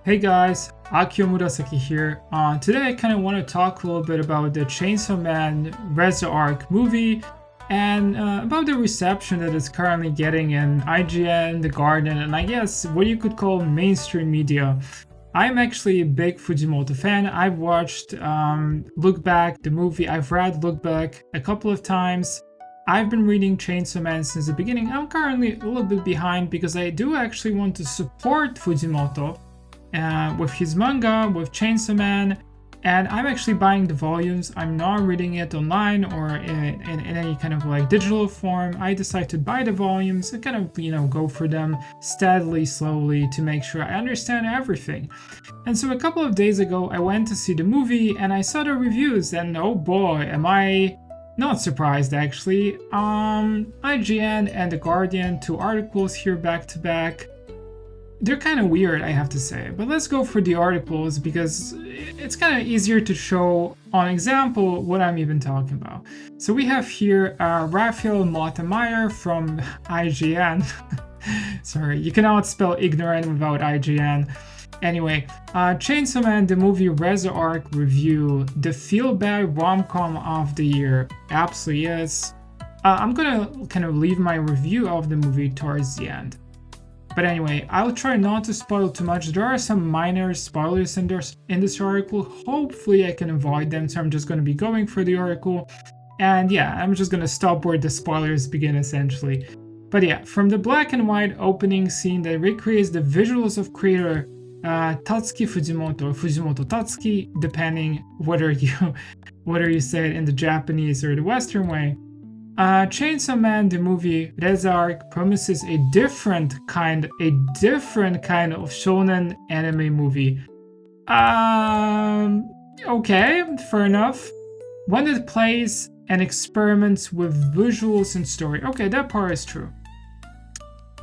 Hey guys, Akio Murasaki here. Today I kind of want to talk a little bit about the Chainsaw Man Reze Arc movie and about the reception that it's currently getting in IGN, The Guardian, and I guess what you could call mainstream media. I'm actually a big Fujimoto fan. I've watched Look Back, the movie. I've read Look Back a couple of times. I've been reading Chainsaw Man since the beginning. I'm currently a little bit behind because I do actually want to support Fujimoto with his manga, with Chainsaw Man, and I'm actually buying the volumes. I'm not reading it online or in any kind of like digital form. I decide to buy the volumes and kind of, go for them steadily, slowly to make sure I understand everything. And so a couple of days ago, I went to see the movie and I saw the reviews, and oh boy, am I not surprised actually. IGN and The Guardian, two articles here back to back. They're kind of weird, I have to say, but let's go for the articles because it's kind of easier to show on example what I'm even talking about. So we have here Raphael Mottmeyer from IGN. Sorry, you cannot spell ignorant without IGN. Anyway, Chainsaw Man, the movie Reze Arc review, the feel-bad rom-com of the year. Absolutely is. I'm gonna kind of leave my review of the movie towards the end. But anyway, I'll try not to spoil too much. There are some minor spoilers in this article. Hopefully I can avoid them, so I'm just going to be going for the article. And yeah, I'm just going to stop where the spoilers begin essentially. But yeah, from the black and white opening scene that recreates the visuals of creator Tatsuki Fujimoto, or Fujimoto Tatsuki, depending whether you say it in the Japanese or the Western way. Chainsaw Man, the movie Reze Arc, promises a different kind of shonen anime movie. Okay, fair enough. One that plays and experiments with visuals and story. Okay, that part is true.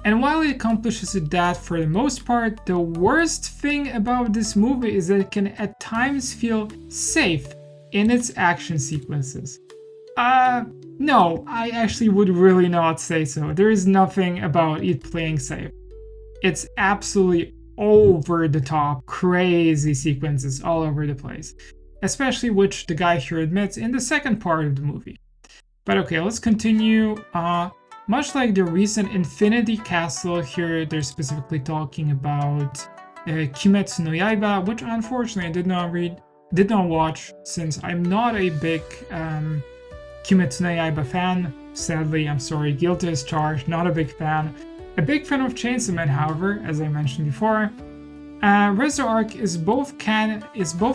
And while it accomplishes that for the most part, the worst thing about this movie is that it can at times feel safe in its action sequences. No, I actually would really not say so. There is nothing about it playing safe. It's absolutely over the top, crazy sequences all over the place. Especially which the guy here admits in the second part of the movie. But okay, let's continue. Much like the recent Infinity Castle, here they're specifically talking about Kimetsu no Yaiba, which unfortunately I did not watch since I'm not a big Kimetsu no Yaiba fan. Sadly, I'm sorry, guilty as charged, not a big fan. A big fan of Chainsaw Man, however, as I mentioned before. Reze Arc is both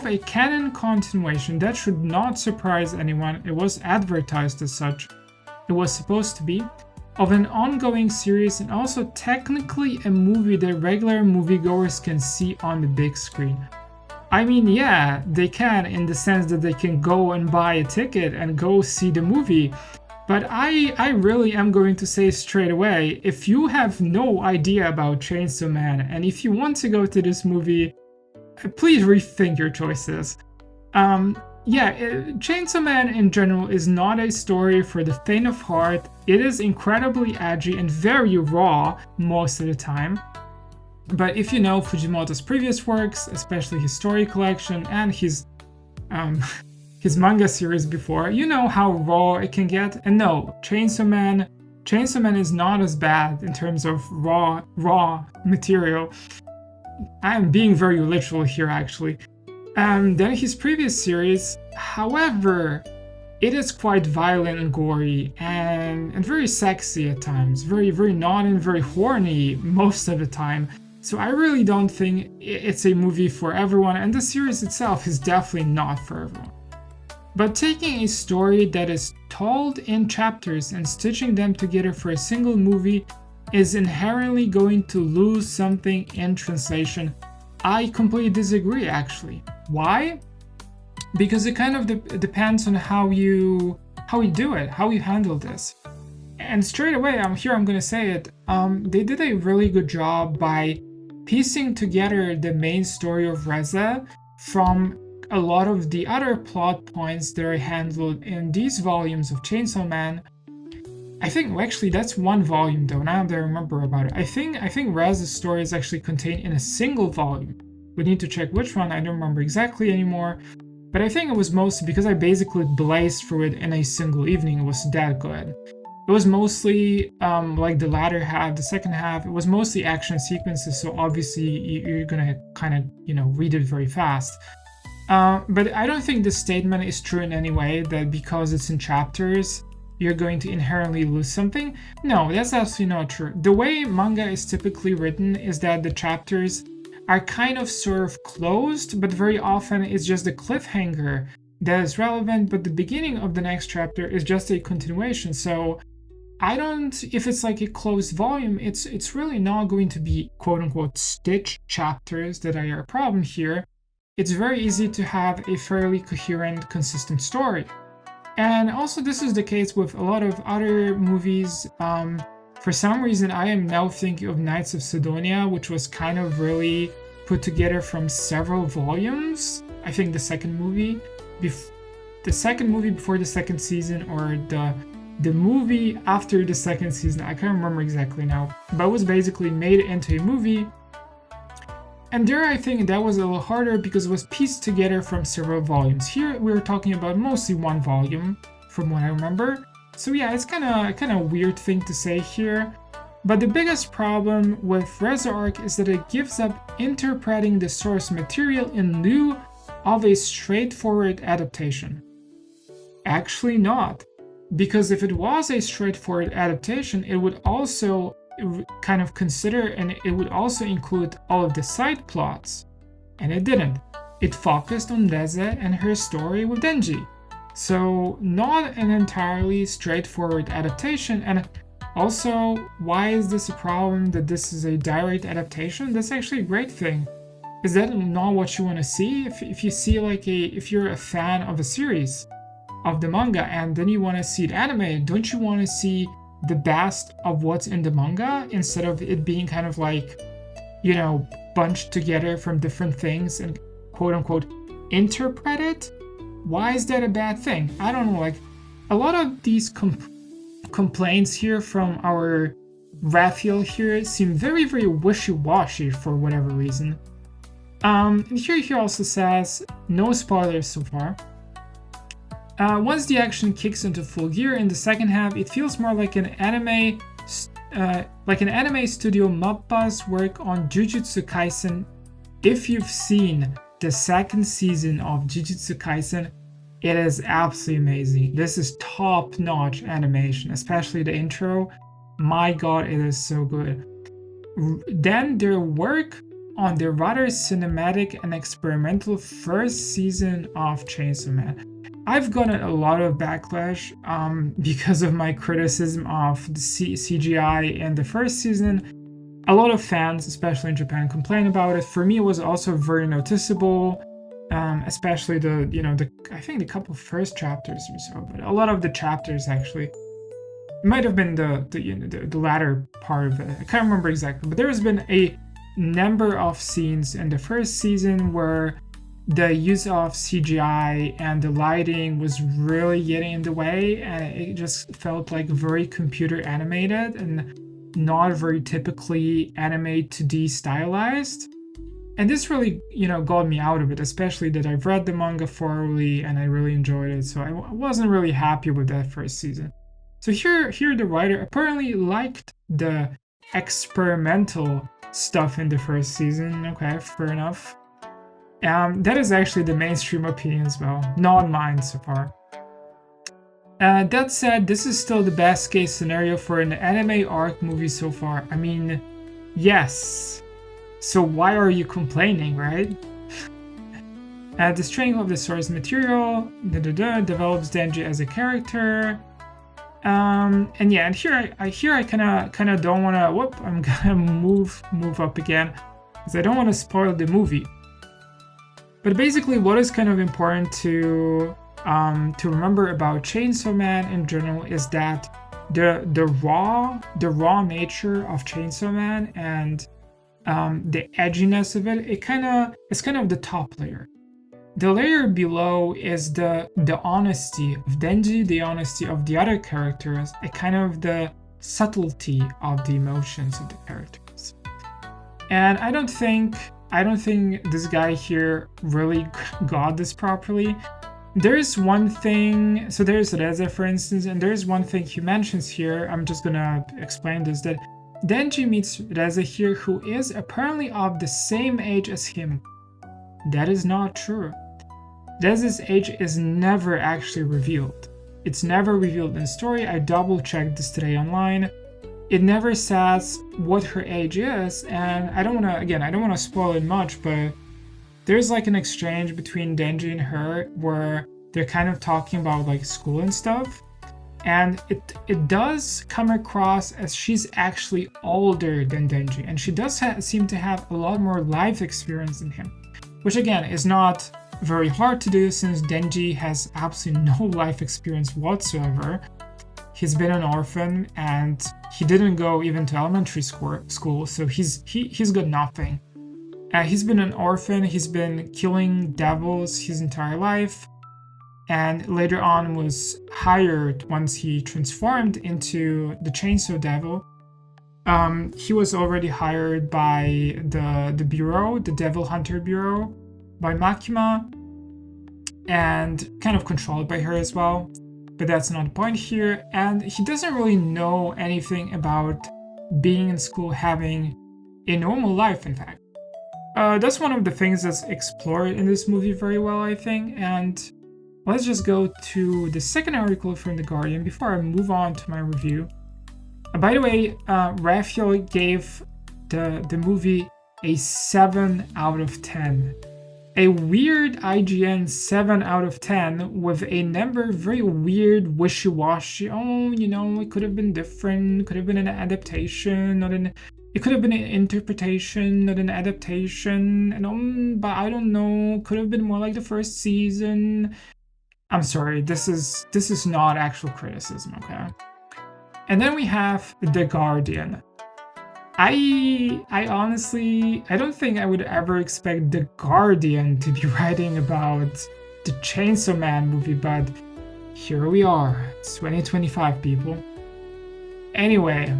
a canon continuation that should not surprise anyone. It was advertised as such. It was supposed to be of an ongoing series and also technically a movie that regular moviegoers can see on the big screen. I mean, yeah, they can in the sense that they can go and buy a ticket and go see the movie. But I really am going to say straight away, if you have no idea about Chainsaw Man and if you want to go to this movie, please rethink your choices. Chainsaw Man in general is not a story for the faint of heart. It is incredibly edgy and very raw most of the time. But if you know Fujimoto's previous works, especially his story collection and his manga series before, you know how raw it can get. And no, Chainsaw Man is not as bad in terms of raw material. I'm being very literal here actually. Then his previous series, however, it is quite violent and gory and very sexy at times, very naughty and very horny most of the time. So I really don't think it's a movie for everyone, and the series itself is definitely not for everyone. But taking a story that is told in chapters and stitching them together for a single movie is inherently going to lose something in translation. I completely disagree actually. Why? Because it kind of depends on how you do it, how you handle this. And straight away, I'm gonna say it, they did a really good job by piecing together the main story of Reze from a lot of the other plot points that are handled in these volumes of Chainsaw Man. I think, actually, that's one volume though, now that I remember about it. I think Reze's story is actually contained in a single volume. would need to check which one. I don't remember exactly anymore. But I think it was mostly because I basically blazed through it in a single evening. It was that good. It was mostly like the latter half, the second half. It was mostly action sequences, so obviously you're gonna kind of read it very fast. But I don't think this statement is true in any way that because it's in chapters you're going to inherently lose something. No, that's absolutely not true. The way manga is typically written is that the chapters are kind of sort of closed, but very often it's just a cliffhanger that is relevant, but the beginning of the next chapter is just a continuation. So if it's like a closed volume, it's really not going to be quote unquote stitch chapters that are a problem here. It's very easy to have a fairly coherent, consistent story. And also this is the case with a lot of other movies. For some reason, I am now thinking of Knights of Sidonia, which was kind of really put together from several volumes. I think the second movie before the second season, or the movie after the second season. I can't remember exactly now, but it was basically made into a movie. And there, I think that was a little harder because it was pieced together from several volumes. Here, we were talking about mostly one volume, from what I remember. So yeah, it's kind of weird thing to say here. But the biggest problem with Reze Arc is that it gives up interpreting the source material in lieu of a straightforward adaptation. Actually not. Because if it was a straightforward adaptation, it would also kind of consider, and it would also include all of the side plots. And it didn't. It focused on Reze and her story with Denji. So not an entirely straightforward adaptation. And also, why is this a problem that this is a direct adaptation? That's actually a great thing. Is that not what you want to see? If you see if you're a fan of a series of the manga and then you want to see it animated, don't you want to see the best of what's in the manga instead of it being kind of like, bunched together from different things and quote unquote interpret it? Why is that a bad thing? I don't know. Like, a lot of these complaints here from our Raphael here seem very, very wishy-washy for whatever reason. And here he also says, no spoilers so far. Once the action kicks into full gear in the second half, it feels more like an anime studio Mappa's work on Jujutsu Kaisen. If you've seen the second season of Jujutsu Kaisen, it is absolutely amazing. This is top-notch animation, especially the intro. My god, it is so good. Then their work on the rather cinematic and experimental first season of Chainsaw Man. I've gotten a lot of backlash because of my criticism of the CGI in the first season. A lot of fans, especially in Japan, complain about it. For me, it was also very noticeable, especially I think the couple first chapters or so, but a lot of the chapters actually. It might have been the latter part of it. I can't remember exactly, but there has been a number of scenes in the first season where the use of CGI and the lighting was really getting in the way, and it just felt like very computer animated and not very typically anime 2D stylized. And this really, got me out of it, especially that I've read the manga thoroughly and I really enjoyed it. So I wasn't really happy with that first season. So here the writer apparently liked the experimental stuff in the first season. Okay, fair enough. That is actually the mainstream opinion as well, not mine so far. That said, this is still the best case scenario for an anime arc movie so far. I mean, yes. So why are you complaining, right? The strength of the source material develops Denji as a character. And here I kind of don't want to. Whoop! I'm gonna move up again because I don't want to spoil the movie. But basically, what is kind of important to remember about Chainsaw Man in general is that the raw nature of Chainsaw Man and the edginess of it, it's kind of the top layer. The layer below is the honesty of Denji, the honesty of the other characters, and kind of the subtlety of the emotions of the characters. And I don't think I don't think this guy here really got this properly. There's one thing, so there's Reze, for instance, and there's one thing he mentions here. I'm just gonna explain this, that Denji meets Reze here, who is apparently of the same age as him. That is not true. Reze's age is never actually revealed. It's never revealed in the story. I double checked this today online. It never says what her age is, and I don't want to spoil it much, but there's like an exchange between Denji and her where they're kind of talking about like school and stuff, and it does come across as she's actually older than Denji, and she does seem to have a lot more life experience than him, which again is not very hard to do since Denji has absolutely no life experience whatsoever. He's been an orphan and he didn't go even to elementary school, so he's got nothing. He's been an orphan, he's been killing devils his entire life, and later on was hired once he transformed into the Chainsaw Devil. He was already hired by the Bureau, the Devil Hunter Bureau, by Makima, and kind of controlled by her as well. But that's not the point here, and he doesn't really know anything about being in school, having a normal life, in fact. That's one of the things that's explored in this movie very well, I think, and let's just go to the second article from The Guardian before I move on to my review. By the way, Raphael gave the movie a 7 out of 10. A weird IGN 7 out of 10 with a number very weird, wishy-washy. Oh, it could have been different, could have been an adaptation, it could have been an interpretation, not an adaptation, and but I don't know, could have been more like the first season. I'm sorry, this is not actual criticism, okay? And then we have The Guardian. I honestly, I don't think I would ever expect The Guardian to be writing about the Chainsaw Man movie, but here we are. It's 2025, people. Anyway,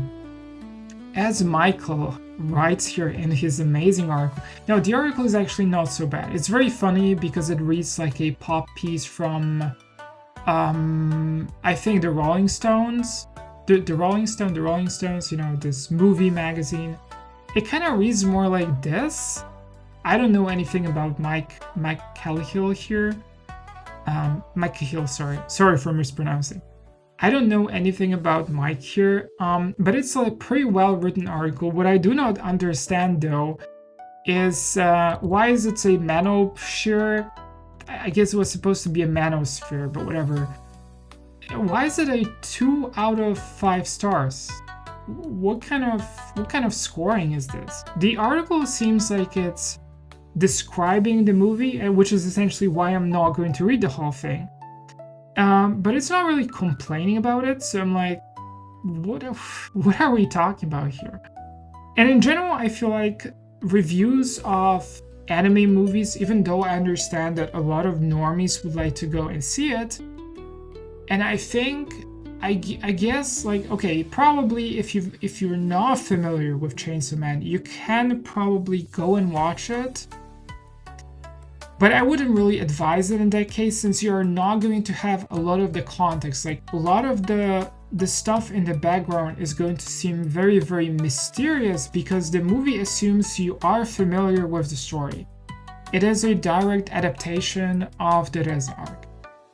as Michael writes here in his amazing article. Now, the article is actually not so bad. It's very funny because it reads like a pop piece from, I think the Rolling Stones. The Rolling Stones, this movie magazine. It kind of reads more like this. I don't know anything about Mike Cahill here. Mike Cahill, sorry for mispronouncing. I don't know anything about Mike here, but it's a pretty well written article. What I do not understand though is why is it a manosphere? I guess it was supposed to be a manosphere, but whatever. Why is it a 2 out of 5 stars? What kind of scoring is this? The article seems like it's describing the movie, which is essentially why I'm not going to read the whole thing. But it's not really complaining about it, so I'm like, what are we talking about here? And in general, I feel like reviews of anime movies, even though I understand that a lot of normies would like to go and see it, and I think, I guess, like, okay, probably if you're not familiar with Chainsaw Man, you can probably go and watch it. But I wouldn't really advise it in that case, since you're not going to have a lot of the context. Like, a lot of the stuff in the background is going to seem very, very mysterious because the movie assumes you are familiar with the story. It is a direct adaptation of the Reze Arc.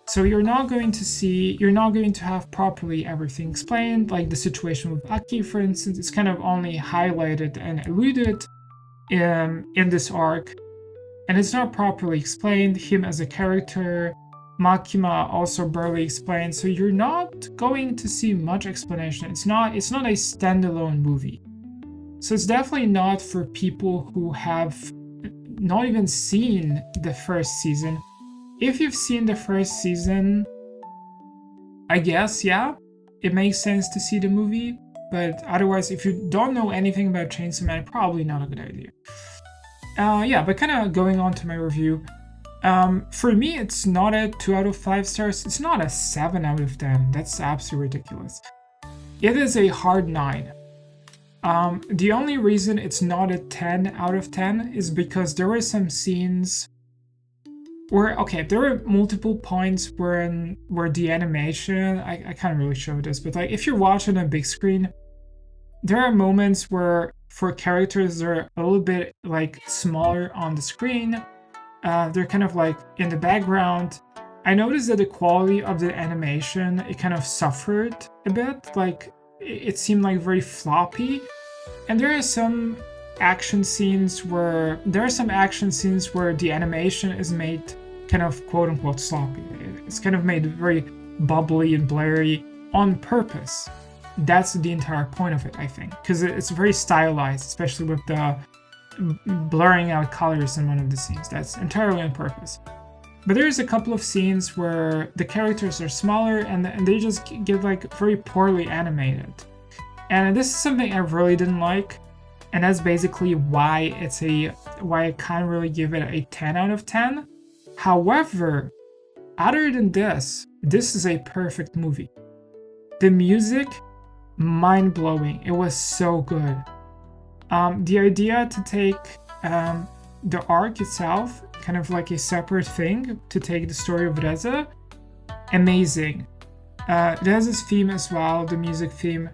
So you're not going to have properly everything explained, like the situation with Aki, for instance, is kind of only highlighted and alluded in this arc, and it's not properly explained. Him as a character, Makima also barely explained, so you're not going to see much explanation. It's not a standalone movie. So it's definitely not for people who have not even seen the first season. If you've seen the first season, I guess, yeah, it makes sense to see the movie. But otherwise, if you don't know anything about Chainsaw Man, probably not a good idea. Yeah, but kind of going on to my review. For me, it's not a 2 out of 5 stars. It's not a 7 out of 10. That's absolutely ridiculous. It is a hard 9. The only reason it's not a 10 out of 10 is because there were some scenes where, okay, there were multiple points where the animation, I can't really show this, but like if you're watching a big screen, there are moments where for characters that are a little bit like smaller on the screen, they're kind of like in the background. I noticed that the quality of the animation, it kind of suffered a bit, like it seemed like very floppy. And there are some action scenes where the animation is made kind of quote-unquote sloppy. It's kind of made very bubbly and blurry on purpose. That's the entire point of it, I think, because it's very stylized, especially with the blurring out colors in one of the scenes. That's entirely on purpose. But there's a couple of scenes where the characters are smaller and they just get like very poorly animated. And this is something I really didn't like. And that's basically why I can't really give it a 10 out of 10. However, other than this is a perfect movie. The music, mind-blowing. It was so good. The idea to take the arc itself, kind of like a separate thing, to take the story of Reze, amazing. Reze's theme as well, the music theme,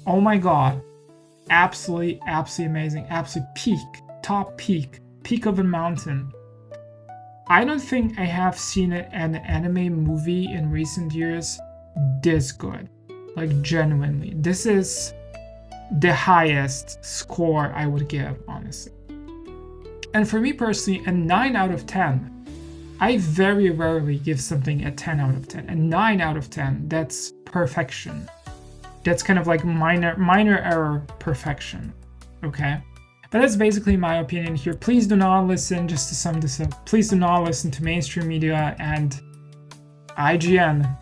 oh my god, absolutely amazing, absolute top peak of a mountain. I don't think I have seen an anime movie in recent years this good, like genuinely. This is the highest score I would give, honestly. And for me personally, a 9 out of 10. I very rarely give something a 10 out of 10. A 9 out of 10, that's perfection. That's kind of like minor error perfection, okay? But that's basically my opinion here. Please do not listen, just to sum this up, please do not listen to mainstream media and IGN.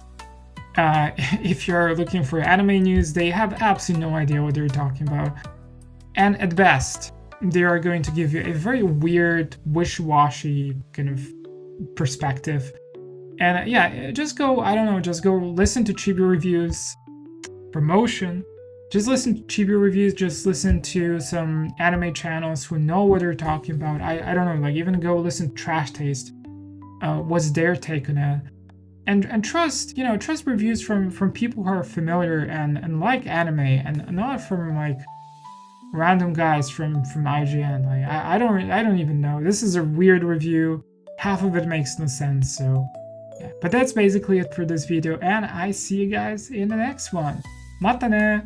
If you're looking for anime news, they have absolutely no idea what they're talking about. And at best, they are going to give you a very weird, wishy-washy kind of perspective. And yeah, just go listen to chibi reviews. Promotion. Just listen to chibi reviews, just listen to some anime channels who know what they're talking about. I don't know, like even go listen to Trash Taste. What's their take on it? And trust reviews from people who are familiar and like anime and not from like random guys from IGN. Like I don't even know. This is a weird review. Half of it makes no sense, so yeah. But that's basically it for this video, and I see you guys in the next one. Mata ne!